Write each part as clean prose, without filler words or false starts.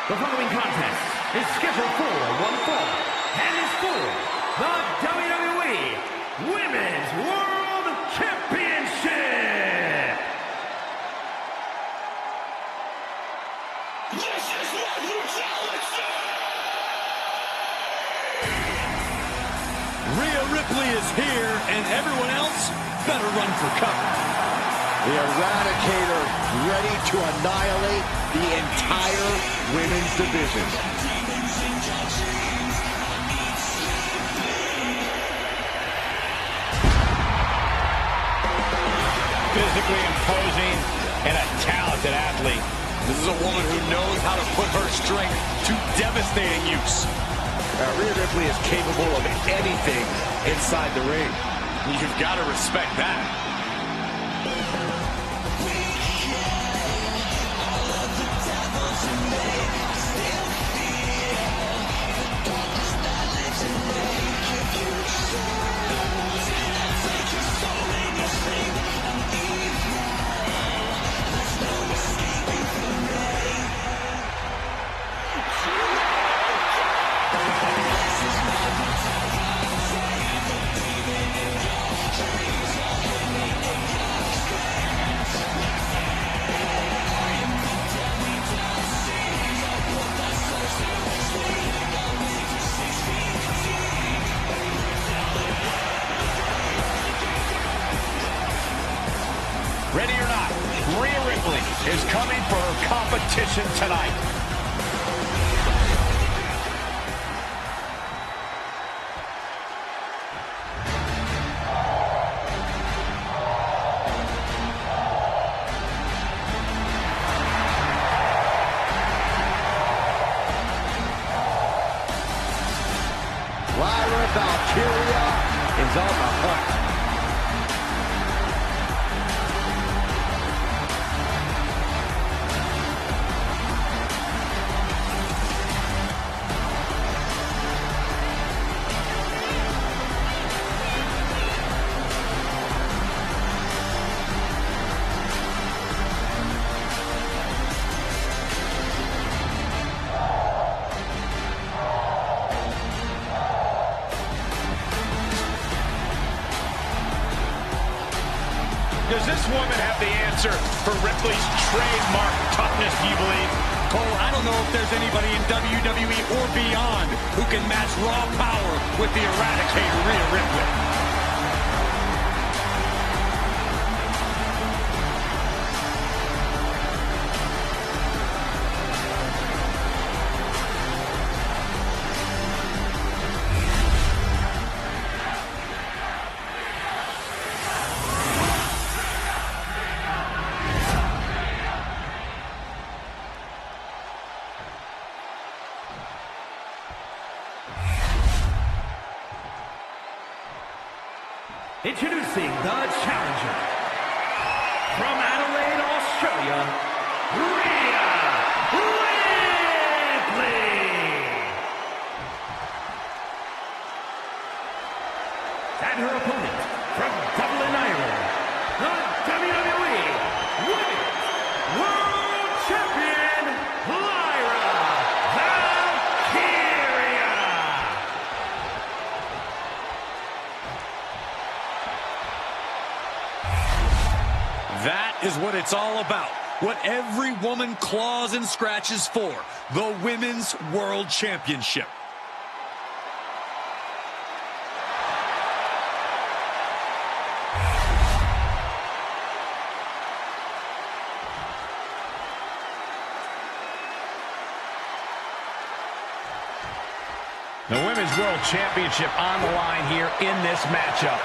The following contest is scheduled for one fall and is for the WWE Women's World Championship. This is what you challenge. Rhea Ripley is here, and everyone else better run for cover. The Eradicator ready to annihilate the entire women's division. Physically imposing and a talented athlete. This is a woman who knows how to put her strength to devastating use. Rhea Ripley is capable of anything inside the ring. You've got to respect that. Ready or not, Rhea Ripley is coming for her competition tonight. Lyra Valkyria is on the hunt. Does this woman have the answer for Ripley's trademark toughness, do you believe? Cole, I don't know if there's anybody in WWE or beyond who can match raw power with the Eradicator, Rhea Ripley. Introducing the challenger from Adelaide, Australia, Rhea Ripley. And her opponent from Dublin, Ireland, the WWE Women's World Champion, Lyra Valkyria. That is what it's all about. What every woman claws and scratches for. The Women's World Championship. The Women's World Championship on the line here in this matchup.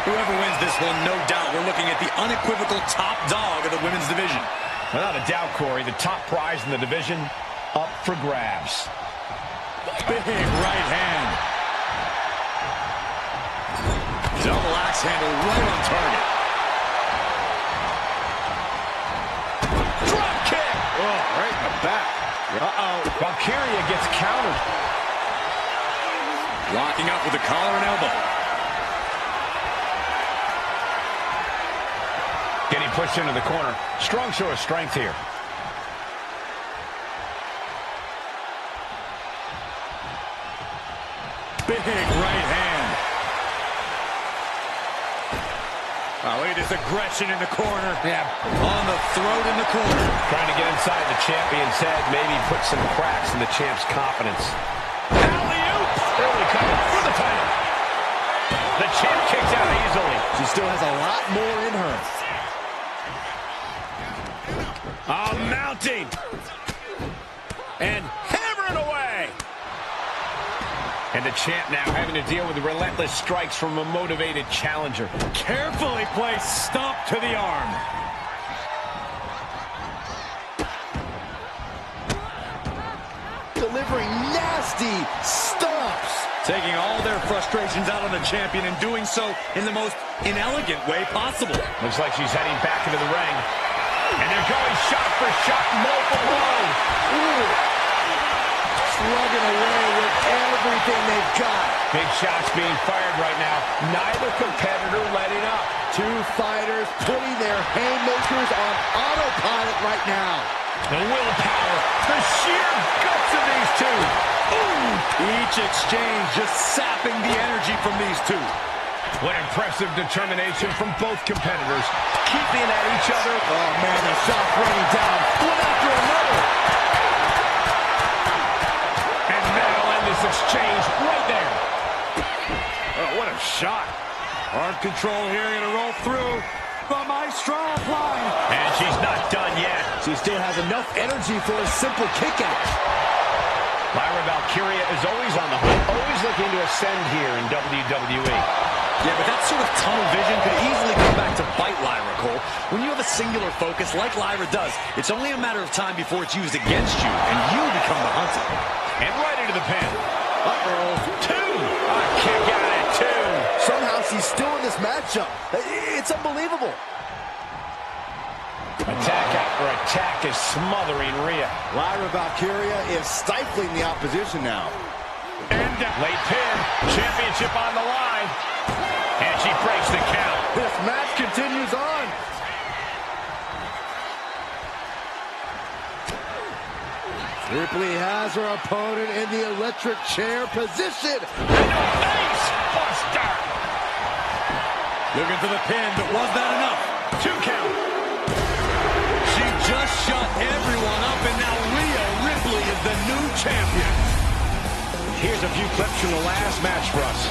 Whoever wins this one, no doubt, we're looking at the unequivocal top dog of the women's division. Without a doubt, Corey, the top prize in the division up for grabs. Big right hand. Double axe handle right on target. Drop kick! Oh, right in the back. Uh-oh. Valkyria gets countered. Locking up with the collar and elbow. Getting pushed into the corner. Strong show of strength here. Big right hand. Oh, look at this aggression in the corner. Yeah. On the throat in the corner. Trying to get inside the champion's head, maybe put some cracks in the champ's confidence. Alley-oop! Early cover for the title. The champ kicks out easily. She still has a lot more in her. Mounting. And hammering away. And the champ now having to deal with the relentless strikes from a motivated challenger. Carefully placed stomp to the arm. Delivering nasty stomps. Taking all their frustrations out on the champion and doing so in the most inelegant way possible. Looks like she's heading back into the ring. And they're going shot for shot, multiple blows. Ooh. Slugging away with everything they've got. Big shots being fired right now. Neither competitor letting up. Two fighters putting their haymakers on autopilot right now. The willpower, the sheer guts of these two. Ooh. Each exchange just sapping the energy from these two. What impressive determination from both competitors. Keeping at each other. Oh, man, the shot's raining down. One after another. And that'll end this exchange right there. Oh, what a shot. Arm control here, gonna roll through. The Maestro applying. And she's not done yet. She still has enough energy for a simple kick out. Lyra Valkyria is always on the hunt, always looking to ascend here in WWE. Yeah, but that sort of tunnel vision could easily come back to bite Lyra, Cole. When you have a singular focus like Lyra does, it's only a matter of time before it's used against you, and you become the hunted. And right into the pin. Uh-oh. Two. A kick out at two. Somehow she's still in this matchup. It's unbelievable. Attack after attack is smothering Rhea. Lyra Valkyria is stifling the opposition now. And late pin. Championship on the line. And she breaks the count. This match continues on. Ripley has her opponent in the electric chair position. Face buster. Looking for the pin, but was that enough? 2 count. She just shut everyone up, and now Rhea Ripley is the new champion. Here's a few clips from the last match for us.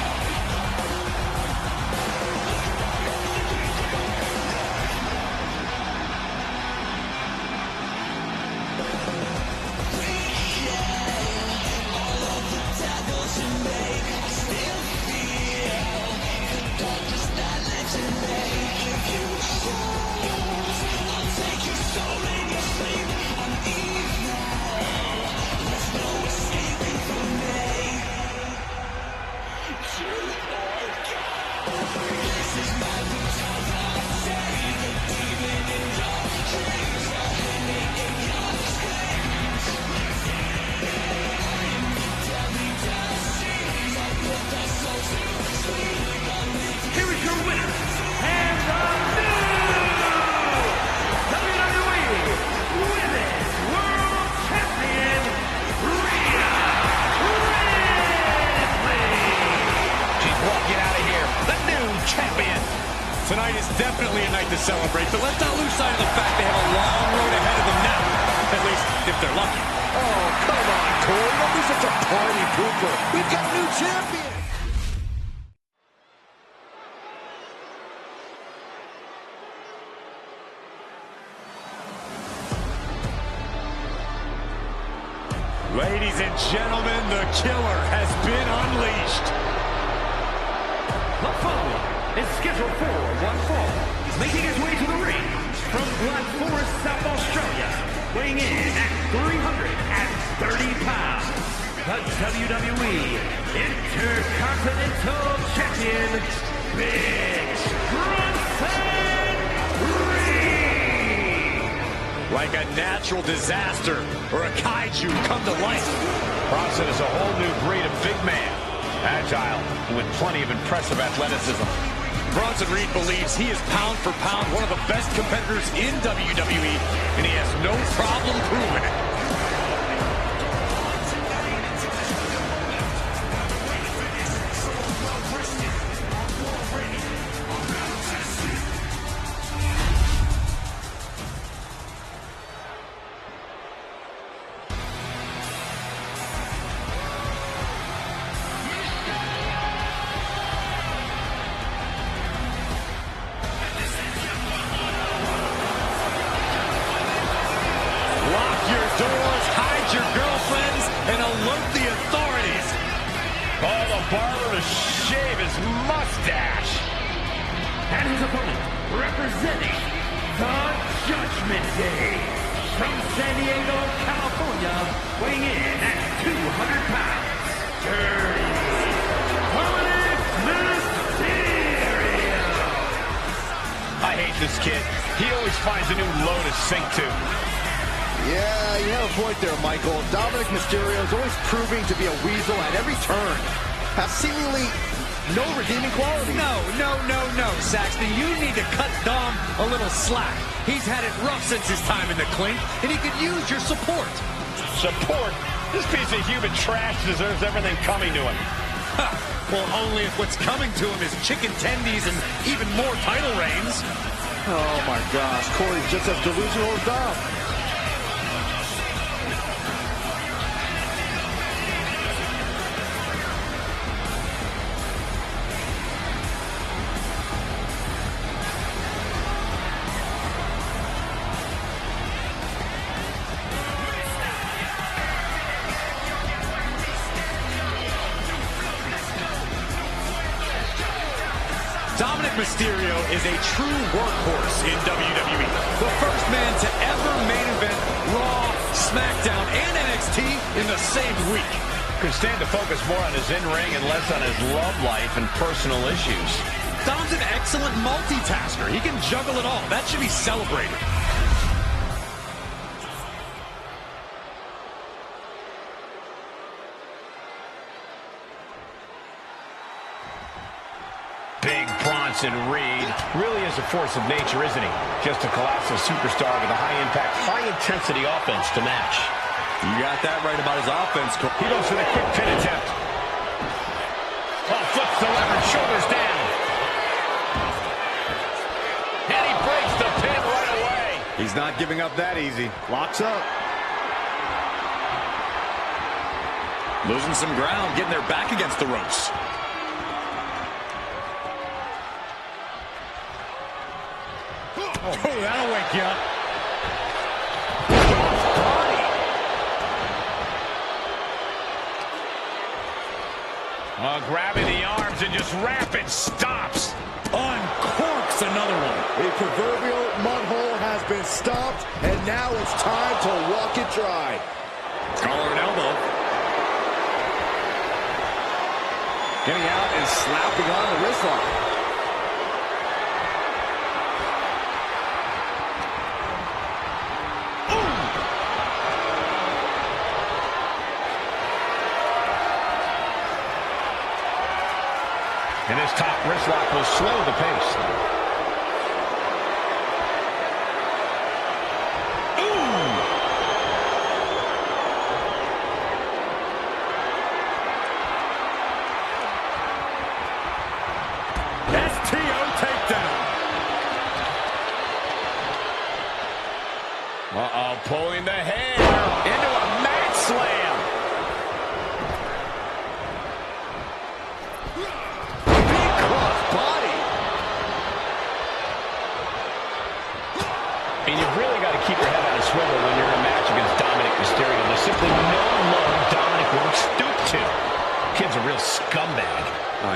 Tonight is definitely a night to celebrate, but let's not lose sight of the fact they have a long road ahead of them now. At least, if they're lucky. Oh, come on, Corey. Don't be such a party pooper. We've got a new champion. Ladies and gentlemen, the killer has been unleashed. The following is scheduled for one fall, making his way to the ring from Black Forest, South Australia, weighing in at 330 pounds, the WWE Intercontinental Champion, Big Bronson Reed. Like a natural disaster or a kaiju come to life. Bronson is a whole new breed of big man. Agile, and with plenty of impressive athleticism. Bronson Reed believes he is pound for pound one of the best competitors in WWE, and he has no problem proving it. doors, hide your girlfriends, and alert the authorities. Oh, the barber to shave his mustache. And his opponent, representing the Judgment Day, from San Diego, California, weighing in at 200 pounds, Dirty Dominic Mysterio. I hate this kid. He always finds a new low to sink to. Yeah, you have a point there, Michael. Dominic Mysterio is always proving to be a weasel at every turn. Has seemingly no redeeming quality. No, Saxton. You need to cut Dom a little slack. He's had it rough since his time in the clink, and he could use your support. Support? This piece of human trash deserves everything coming to him. Ha! Well, only if what's coming to him is chicken tendies and even more title reigns. Oh, my gosh. Corey's just as delusional as Dom. Dominic Mysterio is a true workhorse in WWE. The first man to ever main event Raw, SmackDown, and NXT in the same week. Could stand to focus more on his in-ring and less on his love life and personal issues. Dom's an excellent multitasker. He can juggle it all. That should be celebrated. Big Bronson Reed really is a force of nature, isn't he? Just a colossal superstar with a high-impact, high-intensity offense to match. You got that right about his offense. He goes for the quick pin attempt. Oh, flips the lever, shoulders down. And he breaks the pin right away. He's not giving up that easy. Locks up. Losing some ground, getting their back against the ropes. Oh, that'll wake you up. Grabbing the arms and just rapid stops. Uncorks another one. The proverbial mud hole has been stopped, and now it's time to walk it dry. Collar and elbow. Getting out and slapping on the wrist lock. And this top wrist lock will slow the pace. Ooh! STO takedown. Uh-oh, pulling the hair into a mat slam. And you've really got to keep your head on a swivel when you're in a match against Dominic Mysterio. There's simply no low Dominic won't stoop to. Kid's a real scumbag.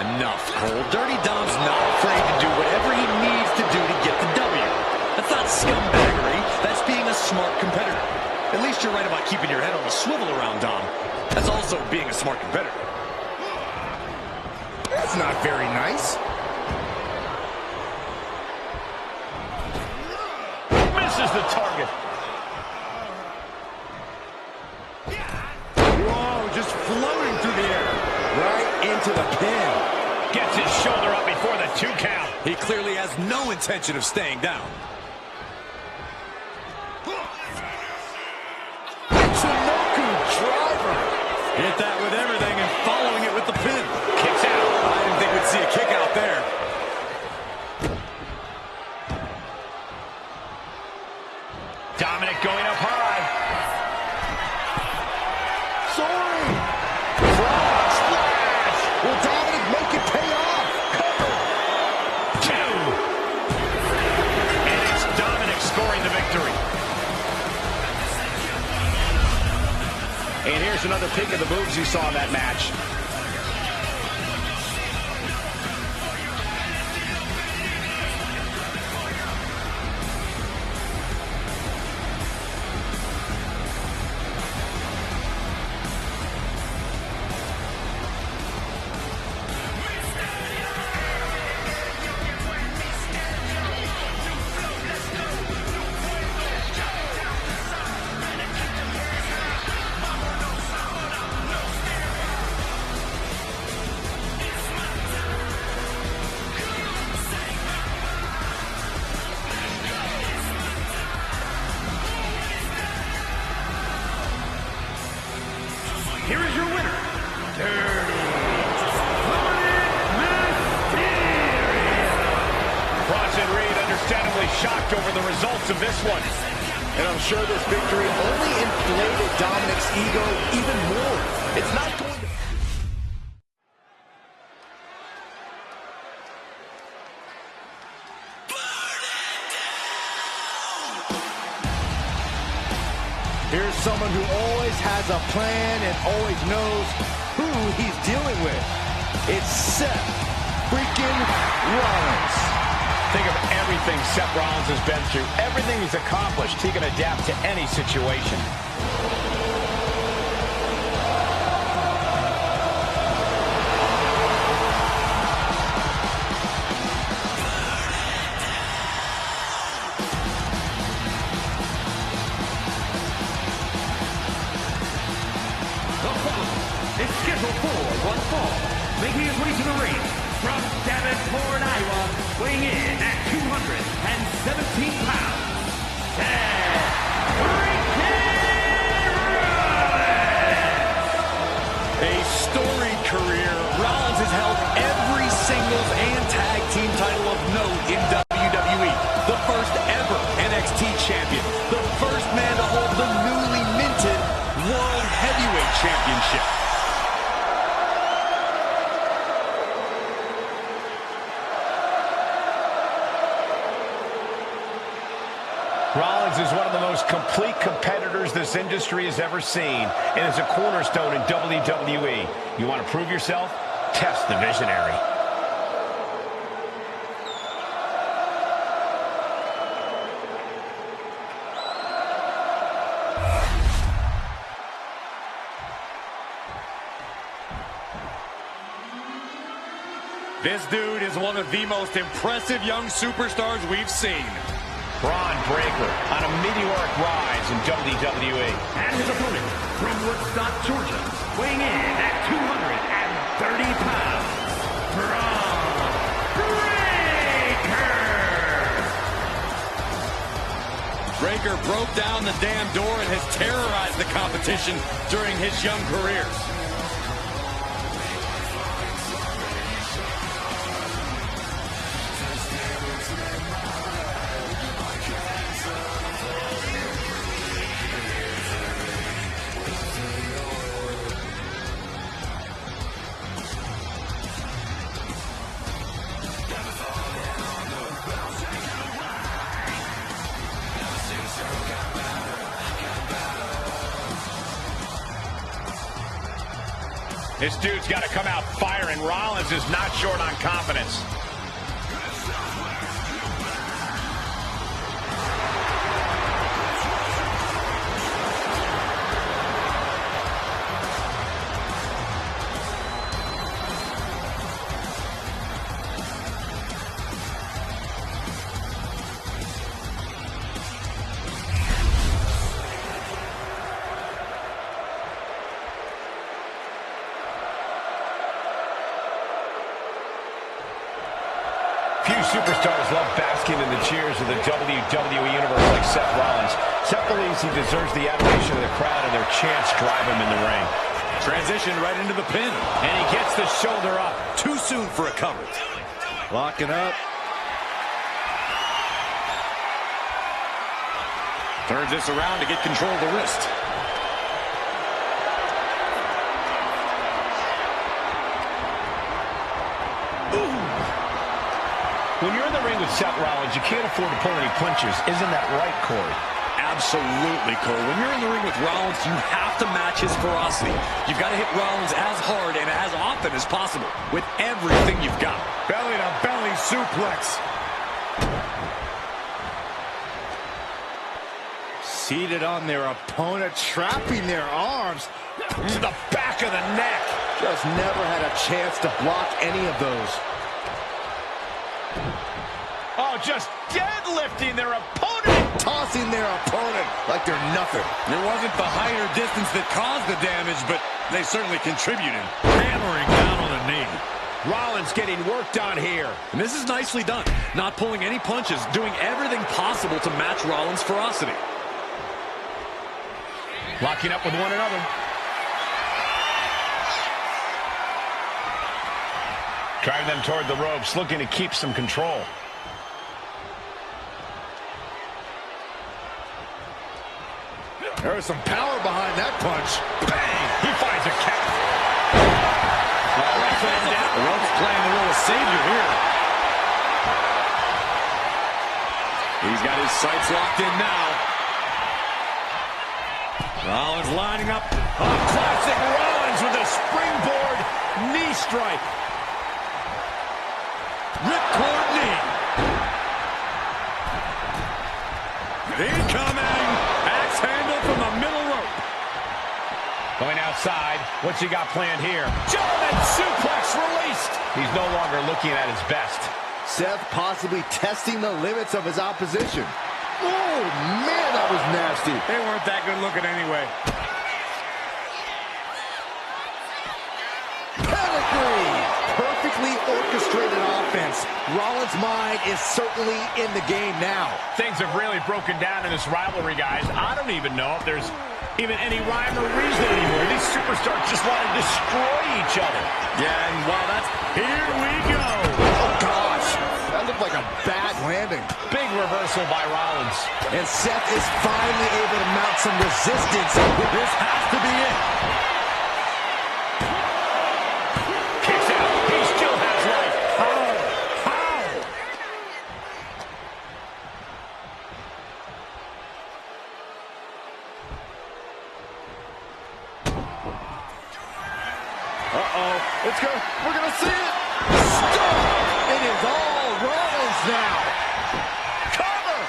Enough, Cole. Dirty Dom's not afraid to do whatever he needs to do to get the W. That's not scumbaggery. That's being a smart competitor. At least you're right about keeping your head on a swivel around Dom. That's also being a smart competitor. That's not very nice. Misses the target. Whoa, just floating through the air. Right into the pin. Gets his shoulder up before the 2 count. He clearly has no intention of staying down. Chinoku driver. Hit that with everything and following it with the pin. Kicks out. I didn't think we'd see a kick out there. Dominic going up high. Soaring. Frog splash. Will Dominic make it pay off? Cover. 2. And it's Dominic scoring the victory. And here's another peek of the moves you saw in that match. Here is your winner, Dirty Mysterio. Cross and Reed understandably shocked over the results of this one. And I'm sure this victory only inflated Dominic's ego even more. It's not going to... Here's someone who always has a plan and always knows who he's dealing with. It's Seth freaking Rollins. Think of everything Seth Rollins has been through, everything he's accomplished. He can adapt to any situation. Is scheduled for one fall, making his way to the ring from Davenport, Iowa, weighing in at 217 pounds, Seth freaking Rollins! A storied career, Rollins has held every singles and tag team title of note in WWE. The first ever NXT champion, the first man to hold the newly minted World Heavyweight Championship. Rollins is one of the most complete competitors this industry has ever seen and is a cornerstone in WWE. You want to prove yourself? Test the visionary. This dude is one of the most impressive young superstars we've seen. Braun Breaker on a meteoric rise in WWE. And his opponent from Woodstock, Georgia, weighing in at 230 pounds, Braun Breaker! Breaker broke down the damn door and has terrorized the competition during his young career. This dude's got to come out firing. Rollins is not short on confidence. Few superstars love basking in the cheers of the WWE Universe like Seth Rollins. Seth believes he deserves the adoration of the crowd and their chants drive him in the ring. Transition right into the pin. And he gets the shoulder up. Too soon for a cover. Locking up. Turns this around to get control of the wrist. When you're in the ring with Seth Rollins, you can't afford to pull any punches. Isn't that right, Corey? Absolutely, Cole. When you're in the ring with Rollins, you have to match his ferocity. You've got to hit Rollins as hard and as often as possible with everything you've got. Belly-to-belly suplex. Seated on their opponent, trapping their arms to the back of the neck. Just never had a chance to block any of those. Oh, just deadlifting their opponent. Tossing their opponent like they're nothing. It wasn't the height or distance that caused the damage, but they certainly contributed. Hammering down on the knee. Rollins getting worked on here. And this is nicely done. Not pulling any punches, doing everything possible to match Rollins' ferocity. Locking up with one another. Driving them toward the ropes, looking to keep some control. There's some power behind that punch. Bang! He finds a cap. The rope's playing the role of savior here. He's got his sights locked in now. Rollins lining up. Classic Rollins with a springboard knee strike. Ripcord knee. Incoming. Axe handle from the middle rope. Going outside. What's he got planned here? German suplex released. He's no longer looking at his best. Seth possibly testing the limits of his opposition. Oh, man, that was nasty. They weren't that good looking anyway. Pedigree! Perfectly orchestrated offense. Rollins' mind is certainly in the game now. Things have really broken down in this rivalry, guys. I don't even know if there's even any rhyme or reason anymore. These superstars just want to destroy each other. Yeah, and while that's... Here we go. Oh, gosh. That looked like a bad landing. Big reversal by Rollins. And Seth is finally able to mount some resistance. This has to be it. Kicks out. He still has life. How? Uh-oh. We're going to see it. Stop! It is all Rollins now. Cover!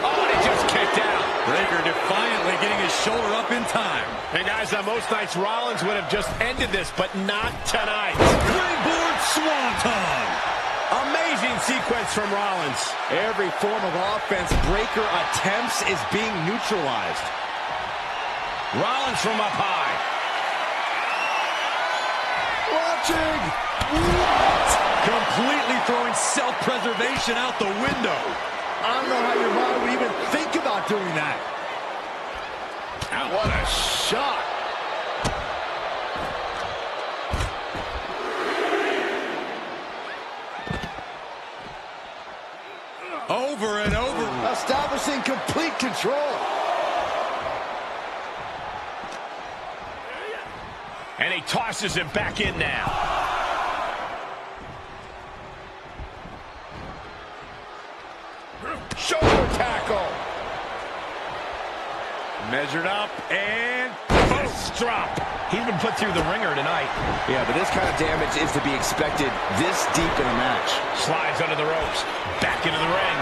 Oh, and he just kicked out. Breaker defiantly getting his shoulder up in time. And guys, on most nights, Rollins would have just ended this, but not tonight. Springboard swanton. Amazing sequence from Rollins. Every form of offense Breaker attempts is being neutralized. Rollins from up high. Watching! What? Completely throwing self-preservation out the window. I don't know how your mind would even think about doing that. What a shot. Over and over. Establishing complete control. And he tosses him back in now. Shoulder tackle. Measured up and post drop. He's been put through the ringer tonight. Yeah, but this kind of damage is to be expected this deep in a match. Slides under the ropes. Back into the ring.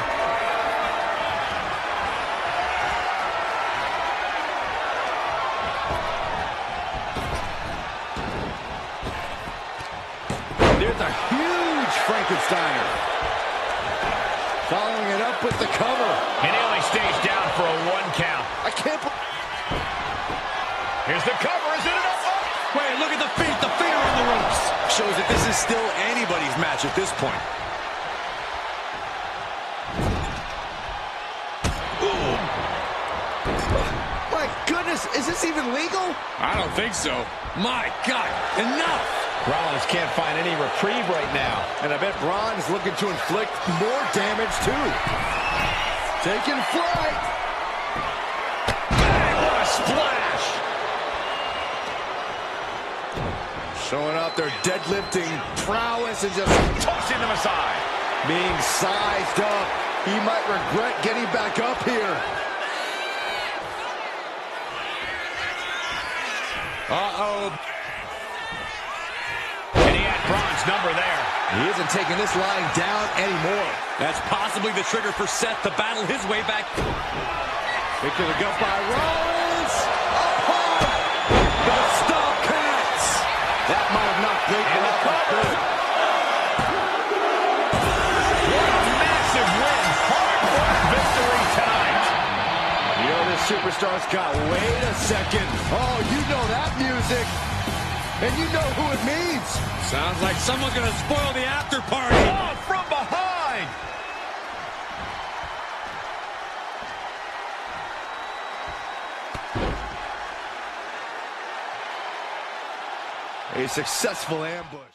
There's a huge Frankensteiner. Following it up with the cover. And he only stays down for a 1 count. I can't believe... Here's the cover. Is it enough? Oh. Wait, look at the feet. The feet are on the ropes. Shows that this is still anybody's match at this point. My goodness, is this even legal? I don't think so. My God, enough. Rollins can't find any reprieve right now. And I bet Braun is looking to inflict more damage, too. Taking flight. Bang, what a splash. Showing off their deadlifting prowess and just Tossing them aside. being sized up. He might regret getting back up here. Uh-oh. And he had Braun's number there. He isn't taking this lying down anymore. That's possibly the trigger for Seth to battle his way back. Kick to the gut by Rollins. The stomp connects. That might have knocked Baker out for good. What a massive win. Hard-fought victory tonight. You know this superstar's got, wait a second. Oh, you know that music. And you know who it means. Sounds like someone's going to spoil the after party. Oh, from behind. A successful ambush.